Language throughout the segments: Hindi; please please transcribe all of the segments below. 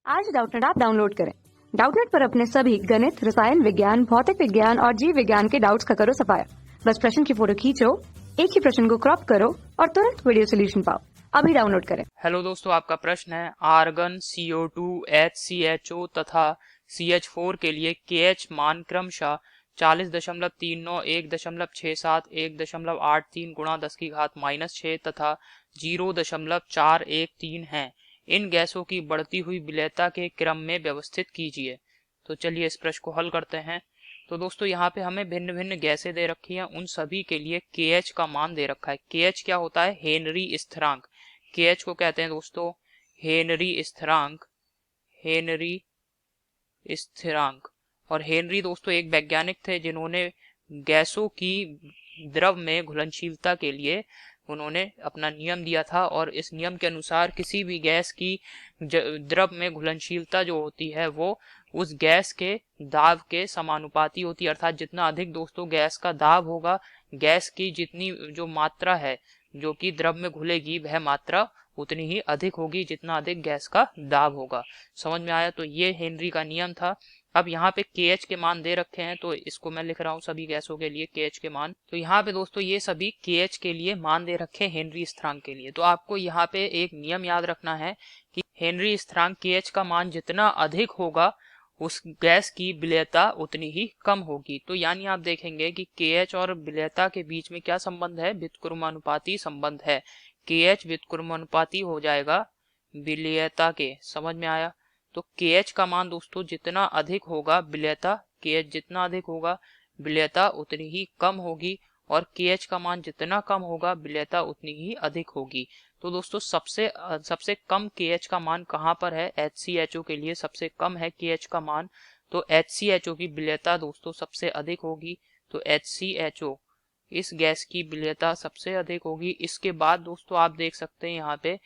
आज डाउटनेट ऐप डाउनलोड करें। डाउटनेट पर अपने सभी गणित, रसायन विज्ञान, भौतिक विज्ञान और जीव विज्ञान के डाउट्स का करो सफाया। बस प्रश्न की फोटो खींचो, एक ही प्रश्न को क्रॉप करो और तुरंत वीडियो सोल्यूशन पाओ। अभी डाउनलोड करें। हेलो दोस्तों, आपका प्रश्न है आर्गन, CO2, HCHO तथा CH4 के लिए KH मान क्रमशः 40.39, 1.67, 1.83 गुणा 10⁻⁻6 तथा 0.413 हैं। इन गैसों की बढ़ती हुई विलेयता के क्रम में व्यवस्थित कीजिए। तो चलिए इस प्रश्न को हल करते हैं। तो दोस्तों यहाँ पे हमें भिन्न भिन्न गैसें दे रखी हैं, उन सभी के लिए KH का मान दे रखा है। KH क्या होता है? हेनरी स्थिरांक। KH को कहते हैं दोस्तों हेनरी स्थिरांक। हेनरी स्थिरांक। और हेनरी दोस्तों एक वैज्ञानिक थे जिन्होंने गैसों की द्रव में घुलनशीलता के लिए उन्होंने अपना नियम दिया था, और इस नियम के अनुसार किसी भी गैस की द्रव में घुलनशीलता जो होती है वो उस गैस के दाब के समानुपाती होती है। अर्थात जितना अधिक दोस्तों गैस का दाब होगा, गैस की जितनी जो मात्रा है जो कि द्रव में घुलेगी वह मात्रा उतनी ही अधिक होगी जितना अधिक गैस का दाब होगा। समझ में आया? तो ये हेनरी का नियम था। अब यहाँ पे KH के मान दे रखे हैं, तो इसको मैं लिख रहा हूँ सभी गैसों के लिए KH के मान। तो यहाँ पे दोस्तों ये सभी KH के लिए मान दे रखे हेनरी स्थिरांक के लिए। तो आपको यहाँ पे एक नियम याद रखना है कि हेनरी स्थिरांक KH का मान जितना अधिक होगा उस गैस की विलेयता उतनी ही कम होगी। तो यानी आप देखेंगे कि KH और विलेयता के बीच में क्या संबंध है? व्युत्क्रमानुपाती संबंध है। KH व्युत्क्रमानुपाती हो जाएगा विलेयता के। समझ में आया? तो KH का मान दोस्तों जितना अधिक होगा विलेयता, KH जितना अधिक होगा विलेयता उतनी ही कम होगी, और KH का मान जितना कम होगा विलेयता उतनी ही अधिक होगी। तो दोस्तों सबसे कम KH का मान कहाँ पर है? HCHO के लिए सबसे कम है KH का मान। तो HCHO की विलेयता दोस्तों सबसे अधिक होगी। तो HCHO इस गैस की विलेयता सबसे अधिक होगी। इसके बाद दोस्तों आप देख सकते हैं यहाँ पे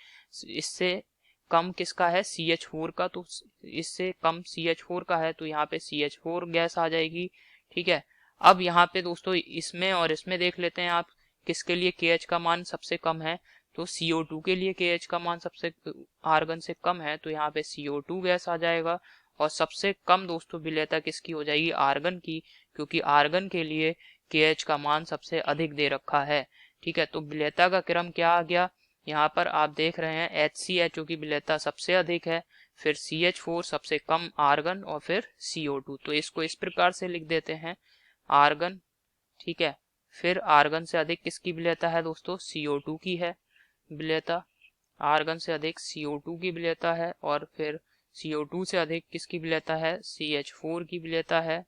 इससे कम किसका है? CH4 का। तो इससे कम CH4 का है, तो यहाँ पे CH4 गैस आ जाएगी। ठीक है। अब यहाँ पे दोस्तों इसमें और इसमें देख लेते हैं आप किसके लिए KH का मान सबसे कम है। तो CO2 के लिए KH का मान सबसे आर्गन से कम है, तो यहाँ पे CO2 गैस आ जाएगा। और सबसे कम दोस्तों विलेयता किसकी हो जाएगी? आर्गन की, क्योंकि आर्गन के लिए KH का मान सबसे अधिक दे रखा है। ठीक है। तो विलेयता का क्रम क्या आ गया? यहाँ पर आप देख रहे हैं HCHO की विलेयता सबसे अधिक है, फिर CH4 सबसे कम आर्गन, और फिर CO2। तो इसको इस प्रकार से लिख देते हैं आर्गन। ठीक है। फिर आर्गन से अधिक किसकी विलेयता है दोस्तों? CO2 की है विलेयता। आर्गन से अधिक CO2 की विलेयता है, और फिर CO2 से अधिक किसकी विलेयता है? CH4 की विलेयता है।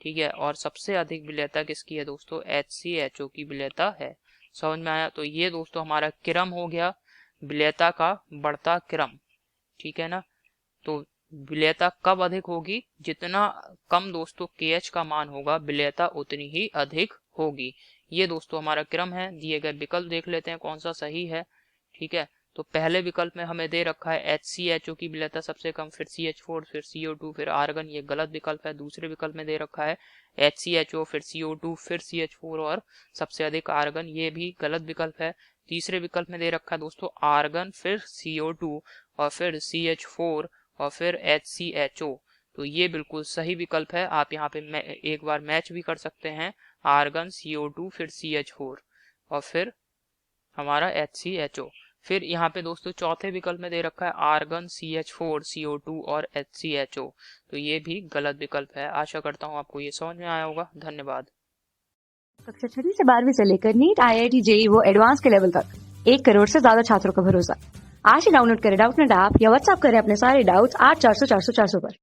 ठीक है। और सबसे अधिक विलेयता किसकी है दोस्तों? HCHO की विलेयता है। समझ में आया? तो ये दोस्तों हमारा क्रम हो गया विलेयता का बढ़ता क्रम। ठीक है ना? तो विलेयता कब अधिक होगी? जितना कम दोस्तों KH का मान होगा विलेयता उतनी ही अधिक होगी। ये दोस्तों हमारा क्रम है। दिए गए विकल्प देख लेते हैं कौन सा सही है। ठीक है। तो पहले विकल्प में हमें दे रखा है HCHO की विलेयता सबसे कम, फिर CH4, फिर CO2, फिर आर्गन। ये गलत विकल्प है। दूसरे विकल्प में दे रखा है HCHO, फिर CO2, फिर CH4 और सबसे अधिक आर्गन। ये भी गलत विकल्प है। तीसरे विकल्प में दे रखा है दोस्तों आर्गन, फिर CO2 और फिर CH4 और फिर HCHO। तो ये बिल्कुल सही विकल्प है। आप यहाँ पे एक बार मैच भी कर सकते हैं, आर्गन, CO2, फिर CH4 और फिर हमारा HCHO। फिर यहाँ पे दोस्तों चौथे विकल्प में दे रखा है आर्गन, CH4, CO2 और HCHO। तो ये भी गलत विकल्प है। आशा करता हूँ आपको ये समझ में आया होगा। धन्यवाद। कक्षा 6 से 12वीं से लेकर नीट, IIT, JEE वो एडवांस के लेवल तक 1 करोड़ से ज्यादा छात्रों का भरोसा। आज ही डाउनलोड करें डाउटनेट ऐप या व्हाट्सएप करें अपने सारे डाउट्स 8400 400 400 पर।